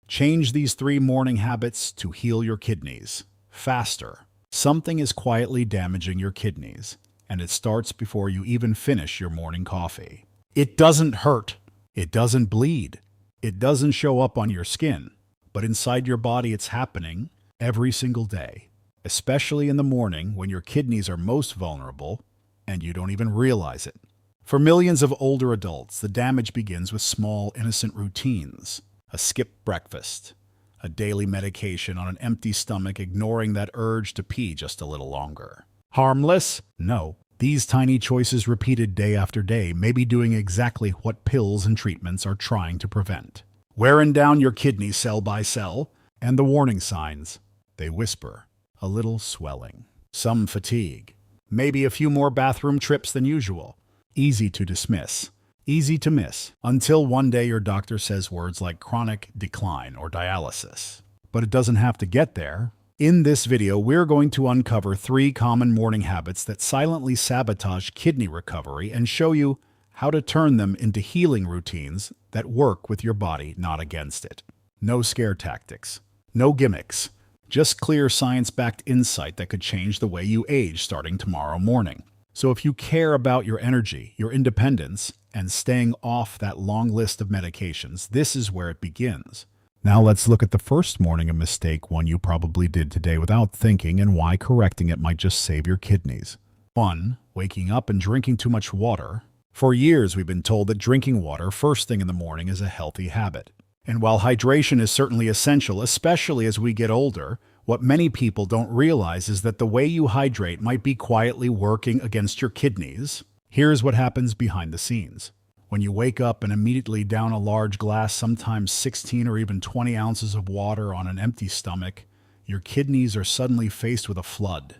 Change these 3 morning habits to heal your kidneys faster. Something is quietly damaging your kidneys, and it starts before you even finish your morning coffee. It doesn't hurt. It doesn't bleed. It doesn't show up on your skin. But inside your body, it's happening every single day, especially in the morning when your kidneys are most vulnerable and you don't even realize it. For millions of older adults, the damage begins with small, innocent routines. A skipped breakfast, a daily medication on an empty stomach, ignoring that urge to pee just a little longer. Harmless? No. These tiny choices repeated day after day may be doing exactly what pills and treatments are trying to prevent. Wearing down your kidneys cell by cell, and the warning signs. They whisper. A little swelling. Some fatigue. Maybe a few more bathroom trips than usual. Easy to dismiss. Easy to miss, until one day your doctor says words like chronic decline or dialysis. But it doesn't have to get there. In this video, we're going to uncover 3 common morning habits that silently sabotage kidney recovery and show you how to turn them into healing routines that work with your body, not against it. No scare tactics, no gimmicks, just clear science-backed insight that could change the way you age starting tomorrow morning. So if you care about your energy, your independence, and staying off that long list of medications, this is where it begins. Now let's look at the first morning mistake, one you probably did today without thinking, and why correcting it might just save your kidneys. 1. Waking up and drinking too much water. For years, we've been told that drinking water first thing in the morning is a healthy habit. And while hydration is certainly essential, especially as we get older, what many people don't realize is that the way you hydrate might be quietly working against your kidneys. Here's what happens behind the scenes. When you wake up and immediately down a large glass, sometimes 16 or even 20 ounces of water on an empty stomach, your kidneys are suddenly faced with a flood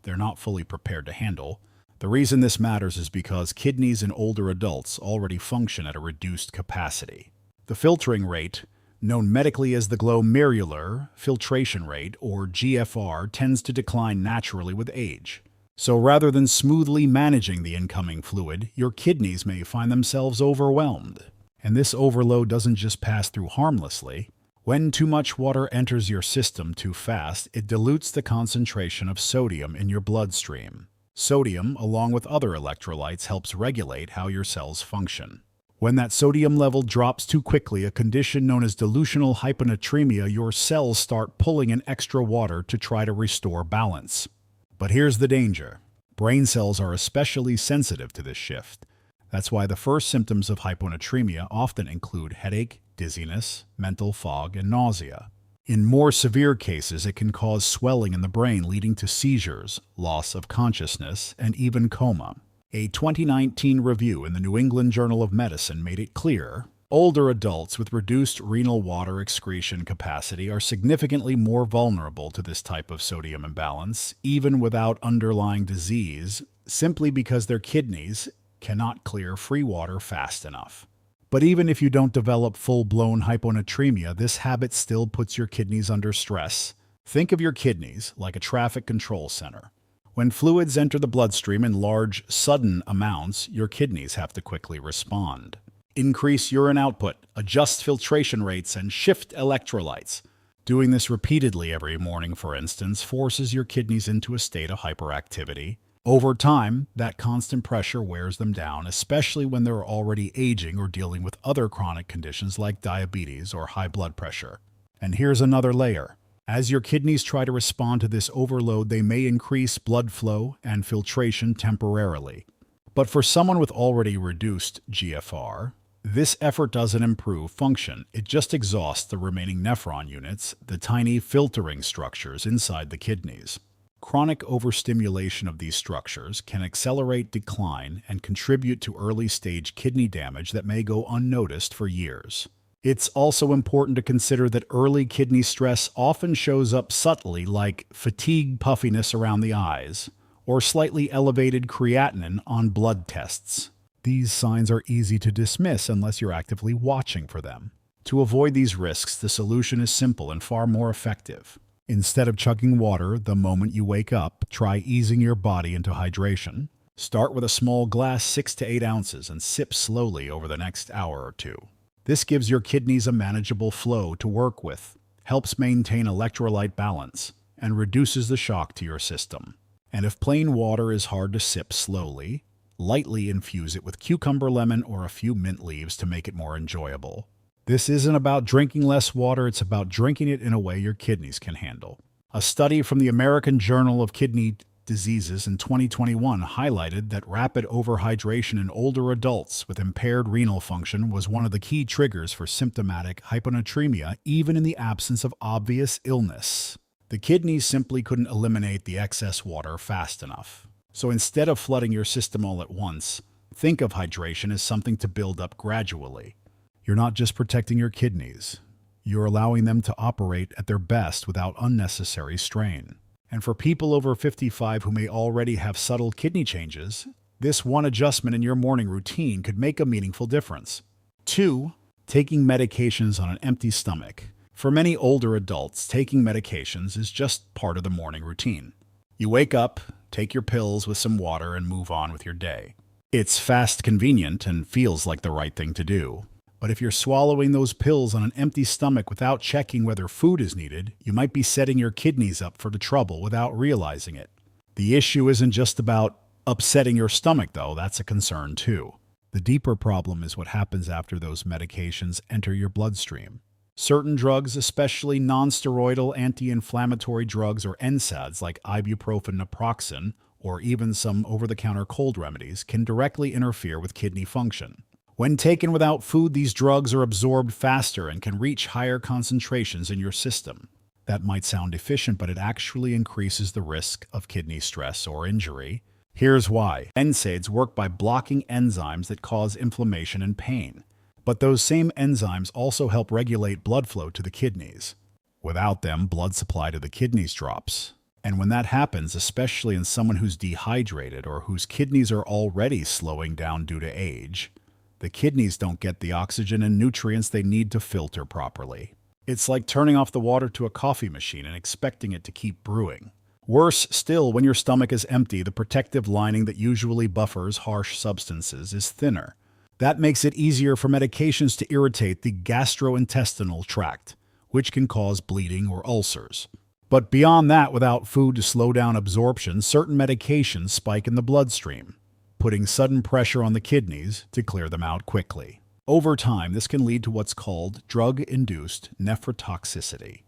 they're not fully prepared to handle. The reason this matters is because kidneys in older adults already function at a reduced capacity. The filtering rate, known medically as the glomerular filtration rate, or GFR, tends to decline naturally with age. So rather than smoothly managing the incoming fluid, your kidneys may find themselves overwhelmed. And this overload doesn't just pass through harmlessly. When too much water enters your system too fast, it dilutes the concentration of sodium in your bloodstream. Sodium, along with other electrolytes, helps regulate how your cells function. When that sodium level drops too quickly, a condition known as dilutional hyponatremia, your cells start pulling in extra water to try to restore balance. But here's the danger. Brain cells are especially sensitive to this shift. That's why the first symptoms of hyponatremia often include headache, dizziness, mental fog, and nausea. In more severe cases, it can cause swelling in the brain, leading to seizures, loss of consciousness, and even coma. A 2019 review in the New England Journal of Medicine made it clear older adults with reduced renal water excretion capacity are significantly more vulnerable to this type of sodium imbalance, even without underlying disease, simply because their kidneys cannot clear free water fast enough. But even if you don't develop full-blown hyponatremia, this habit still puts your kidneys under stress. Think of your kidneys like a traffic control center. When fluids enter the bloodstream in large, sudden amounts, your kidneys have to quickly respond. Increase urine output, adjust filtration rates, and shift electrolytes. Doing this repeatedly every morning, for instance, forces your kidneys into a state of hyperactivity. Over time, that constant pressure wears them down, especially when they're already aging or dealing with other chronic conditions like diabetes or high blood pressure. And here's another layer. As your kidneys try to respond to this overload, they may increase blood flow and filtration temporarily. But for someone with already reduced GFR, this effort doesn't improve function. It just exhausts the remaining nephron units, the tiny filtering structures inside the kidneys. Chronic overstimulation of these structures can accelerate decline and contribute to early-stage kidney damage that may go unnoticed for years. It's also important to consider that early kidney stress often shows up subtly, like fatigue, puffiness around the eyes, or slightly elevated creatinine on blood tests. These signs are easy to dismiss unless you're actively watching for them. To avoid these risks, the solution is simple and far more effective. Instead of chugging water the moment you wake up, try easing your body into hydration. Start with a small glass 6 to 8 ounces and sip slowly over the next hour or two. This gives your kidneys a manageable flow to work with, helps maintain electrolyte balance, and reduces the shock to your system. And if plain water is hard to sip slowly, lightly infuse it with cucumber lemon or a few mint leaves to make it more enjoyable. This isn't about drinking less water, it's about drinking it in a way your kidneys can handle. A study from the American Journal of Kidney Diseases in 2021 highlighted that rapid overhydration in older adults with impaired renal function was one of the key triggers for symptomatic hyponatremia, even in the absence of obvious illness. The kidneys simply couldn't eliminate the excess water fast enough. So instead of flooding your system all at once, think of hydration as something to build up gradually. You're not just protecting your kidneys, you're allowing them to operate at their best without unnecessary strain. And for people over 55 who may already have subtle kidney changes, this one adjustment in your morning routine could make a meaningful difference. 2. Taking medications on an empty stomach. For many older adults, taking medications is just part of the morning routine. You wake up, take your pills with some water, and move on with your day. It's fast, convenient, and feels like the right thing to do. But if you're swallowing those pills on an empty stomach without checking whether food is needed, you might be setting your kidneys up for the trouble without realizing it. The issue isn't just about upsetting your stomach, though. That's a concern, too. The deeper problem is what happens after those medications enter your bloodstream. Certain drugs, especially non-steroidal anti-inflammatory drugs or NSAIDs like ibuprofen, naproxen, or even some over-the-counter cold remedies, can directly interfere with kidney function. When taken without food, these drugs are absorbed faster and can reach higher concentrations in your system. That might sound efficient, but it actually increases the risk of kidney stress or injury. Here's why. NSAIDs work by blocking enzymes that cause inflammation and pain. But those same enzymes also help regulate blood flow to the kidneys. Without them, blood supply to the kidneys drops. And when that happens, especially in someone who's dehydrated or whose kidneys are already slowing down due to age, the kidneys don't get the oxygen and nutrients they need to filter properly. It's like turning off the water to a coffee machine and expecting it to keep brewing. Worse still, when your stomach is empty, the protective lining that usually buffers harsh substances is thinner. That makes it easier for medications to irritate the gastrointestinal tract, which can cause bleeding or ulcers. But beyond that, without food to slow down absorption, certain medications spike in the bloodstream, putting sudden pressure on the kidneys to clear them out quickly. Over time, this can lead to what's called drug-induced nephrotoxicity,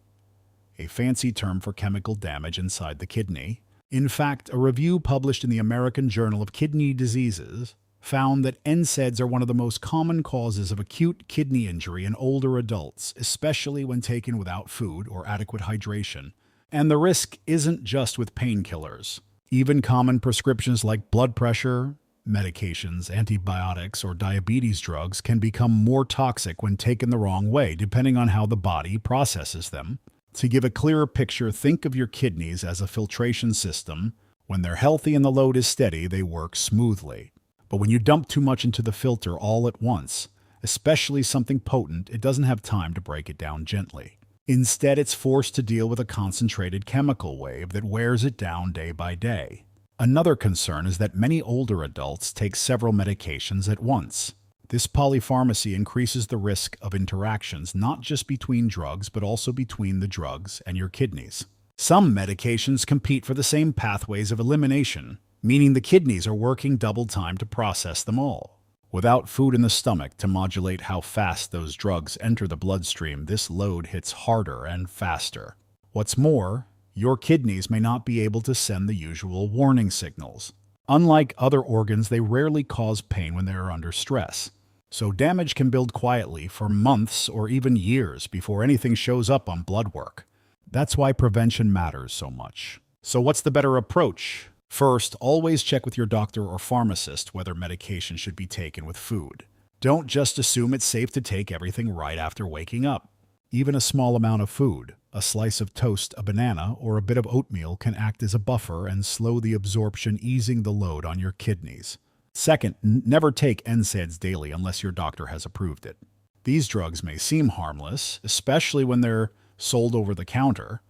a fancy term for chemical damage inside the kidney. In fact, a review published in the American Journal of Kidney Diseases found that NSAIDs are one of the most common causes of acute kidney injury in older adults, especially when taken without food or adequate hydration. And the risk isn't just with painkillers. Even common prescriptions like blood pressure medications, antibiotics, or diabetes drugs can become more toxic when taken the wrong way, depending on how the body processes them. To give a clearer picture, think of your kidneys as a filtration system. When they're healthy and the load is steady, they work smoothly. But when you dump too much into the filter all at once, especially something potent, it doesn't have time to break it down gently. Instead, it's forced to deal with a concentrated chemical wave that wears it down day by day. Another concern is that many older adults take several medications at once. This polypharmacy increases the risk of interactions not just between drugs, but also between the drugs and your kidneys. Some medications compete for the same pathways of elimination, meaning the kidneys are working double time to process them all. Without food in the stomach to modulate how fast those drugs enter the bloodstream, this load hits harder and faster. What's more, your kidneys may not be able to send the usual warning signals. Unlike other organs, they rarely cause pain when they are under stress. So damage can build quietly for months or even years before anything shows up on blood work. That's why prevention matters so much. So what's the better approach? First, always check with your doctor or pharmacist whether medication should be taken with food. Don't just assume it's safe to take everything right after waking up. Even a small amount of food, a slice of toast, a banana, or a bit of oatmeal can act as a buffer and slow the absorption, easing the load on your kidneys. Second, never take NSAIDs daily unless your doctor has approved it. These drugs may seem harmless, especially when they're sold over the counter,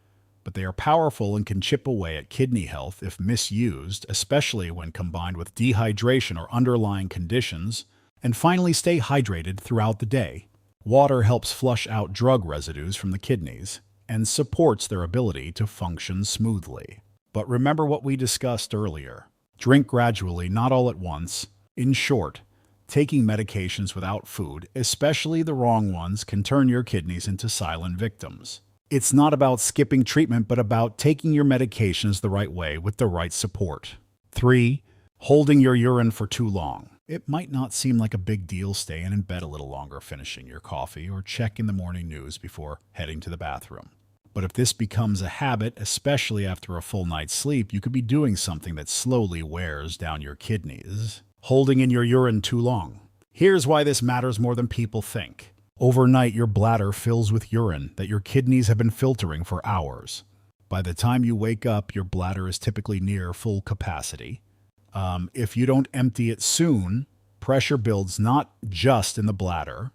but they are powerful and can chip away at kidney health if misused, especially when combined with dehydration or underlying conditions. And finally, stay hydrated throughout the day. Water helps flush out drug residues from the kidneys and supports their ability to function smoothly. But remember what we discussed earlier. Drink gradually, not all at once. In short, taking medications without food, especially the wrong ones, can turn your kidneys into silent victims. It's not about skipping treatment, but about taking your medications the right way with the right support. 3. Holding your urine for too long. It might not seem like a big deal staying in bed a little longer, finishing your coffee, or checking the morning news before heading to the bathroom. But if this becomes a habit, especially after a full night's sleep, you could be doing something that slowly wears down your kidneys. Holding in your urine too long. Here's why this matters more than people think. Overnight, your bladder fills with urine that your kidneys have been filtering for hours. By the time you wake up, your bladder is typically near full capacity. If you don't empty it soon, pressure builds not just in the bladder,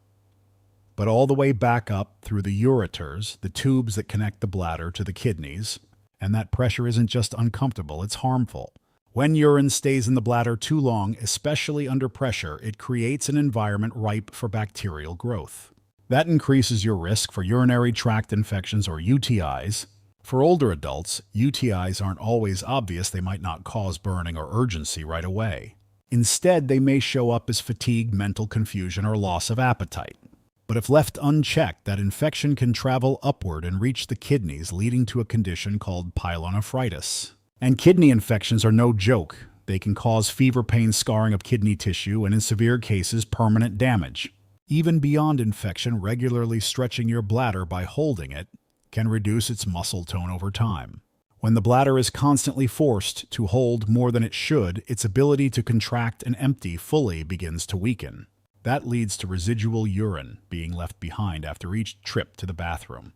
but all the way back up through the ureters, the tubes that connect the bladder to the kidneys. And that pressure isn't just uncomfortable, it's harmful. When urine stays in the bladder too long, especially under pressure, it creates an environment ripe for bacterial growth. That increases your risk for urinary tract infections or UTIs. For older adults, UTIs aren't always obvious. They might not cause burning or urgency right away. Instead, they may show up as fatigue, mental confusion, or loss of appetite. But if left unchecked, that infection can travel upward and reach the kidneys, leading to a condition called pyelonephritis. And kidney infections are no joke. They can cause fever, pain, scarring of kidney tissue, and in severe cases, permanent damage. Even beyond infection, regularly stretching your bladder by holding it can reduce its muscle tone over time. When the bladder is constantly forced to hold more than it should, its ability to contract and empty fully begins to weaken. That leads to residual urine being left behind after each trip to the bathroom.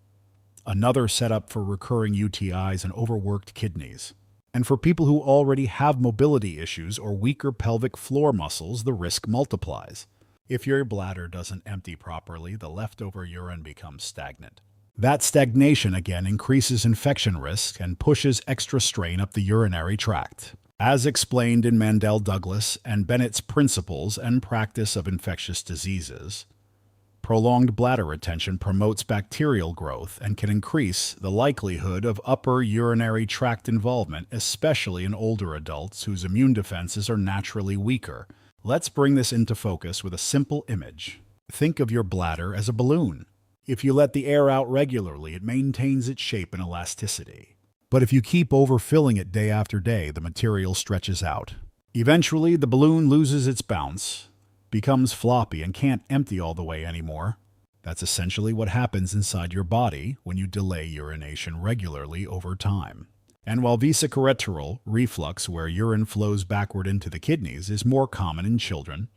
Another setup for recurring UTIs and overworked kidneys. And for people who already have mobility issues or weaker pelvic floor muscles, the risk multiplies. If your bladder doesn't empty properly, the leftover urine becomes stagnant. That stagnation again increases infection risk and pushes extra strain up the urinary tract. As explained in Mandel Douglas and Bennett's Principles and Practice of Infectious Diseases, prolonged bladder retention promotes bacterial growth and can increase the likelihood of upper urinary tract involvement, especially in older adults whose immune defenses are naturally weaker. Let's bring this into focus with a simple image. Think of your bladder as a balloon. If you let the air out regularly, it maintains its shape and elasticity. But if you keep overfilling it day after day, the material stretches out. Eventually, the balloon loses its bounce, becomes floppy, and can't empty all the way anymore. That's essentially what happens inside your body when you delay urination regularly over time. And while vesicoureteral reflux, where urine flows backward into the kidneys, is more common in children,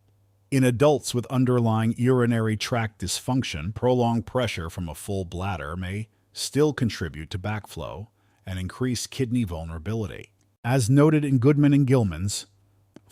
in adults with underlying urinary tract dysfunction, prolonged pressure from a full bladder may still contribute to backflow and increase kidney vulnerability. As noted in Goodman and Gilman's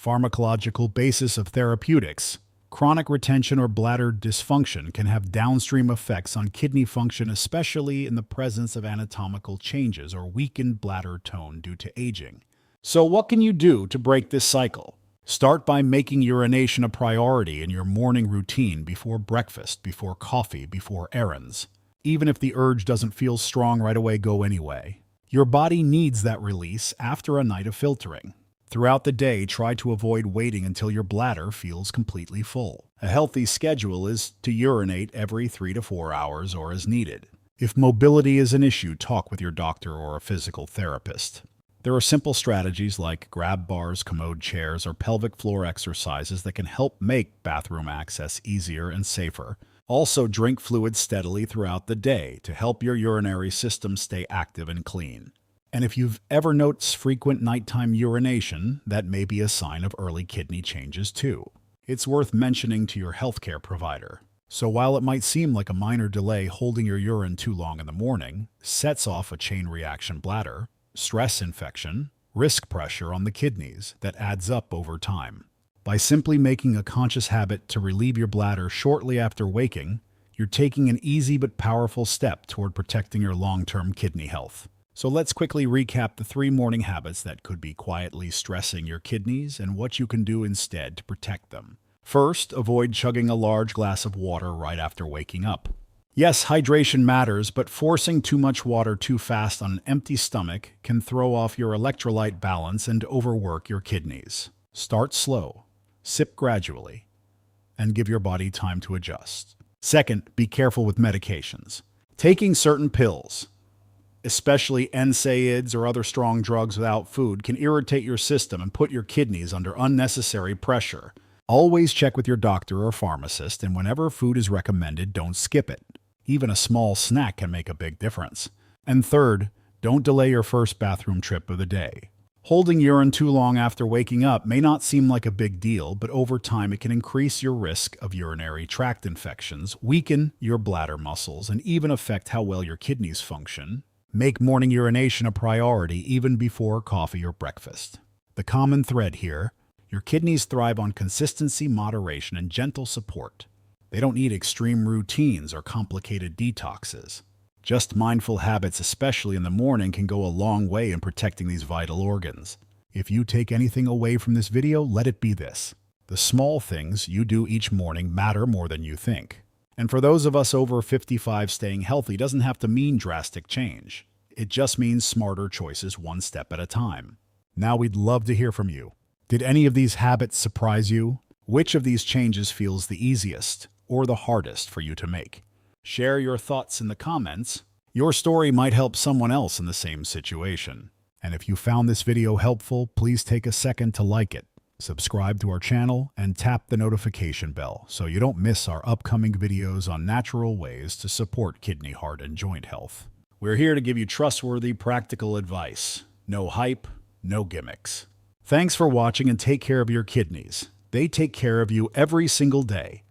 Pharmacological Basis of Therapeutics, chronic retention or bladder dysfunction can have downstream effects on kidney function, especially in the presence of anatomical changes or weakened bladder tone due to aging. So what can you do to break this cycle? Start by making urination a priority in your morning routine before breakfast, before coffee, before errands. Even if the urge doesn't feel strong right away, go anyway. Your body needs that release after a night of filtering. Throughout the day, try to avoid waiting until your bladder feels completely full. A healthy schedule is to urinate every 3 to 4 hours or as needed. If mobility is an issue, talk with your doctor or a physical therapist. There are simple strategies like grab bars, commode chairs, or pelvic floor exercises that can help make bathroom access easier and safer. Also, drink fluid steadily throughout the day to help your urinary system stay active and clean. And if you've ever noticed frequent nighttime urination, that may be a sign of early kidney changes too. It's worth mentioning to your healthcare provider. So while it might seem like a minor delay, holding your urine too long in the morning sets off a chain reaction bladder, stress infection, risk pressure on the kidneys that adds up over time. By simply making a conscious habit to relieve your bladder shortly after waking, you're taking an easy but powerful step toward protecting your long-term kidney health. So let's quickly recap the 3 morning habits that could be quietly stressing your kidneys and what you can do instead to protect them. First, avoid chugging a large glass of water right after waking up. Yes, hydration matters, but forcing too much water too fast on an empty stomach can throw off your electrolyte balance and overwork your kidneys. Start slow, sip gradually, and give your body time to adjust. Second, be careful with medications. Taking certain pills, especially NSAIDs or other strong drugs without food, can irritate your system and put your kidneys under unnecessary pressure. Always check with your doctor or pharmacist, and whenever food is recommended, don't skip it. Even a small snack can make a big difference. And third, don't delay your first bathroom trip of the day. Holding urine too long after waking up may not seem like a big deal, but over time it can increase your risk of urinary tract infections, weaken your bladder muscles, and even affect how well your kidneys function. Make morning urination a priority even before coffee or breakfast. The common thread here: your kidneys thrive on consistency, moderation, and gentle support. They don't need extreme routines or complicated detoxes. Just mindful habits, especially in the morning, can go a long way in protecting these vital organs. If you take anything away from this video, let it be this: the small things you do each morning matter more than you think. And for those of us over 55, staying healthy doesn't have to mean drastic change. It just means smarter choices one step at a time. Now we'd love to hear from you. Did any of these habits surprise you? Which of these changes feels the easiest or the hardest for you to make? Share your thoughts in the comments. Your story might help someone else in the same situation. And if you found this video helpful, please take a second to like it, subscribe to our channel, and tap the notification bell so you don't miss our upcoming videos on natural ways to support kidney, heart, and joint health. We're here to give you trustworthy, practical advice. No hype, no gimmicks. Thanks for watching, and take care of your kidneys. They take care of you every single day.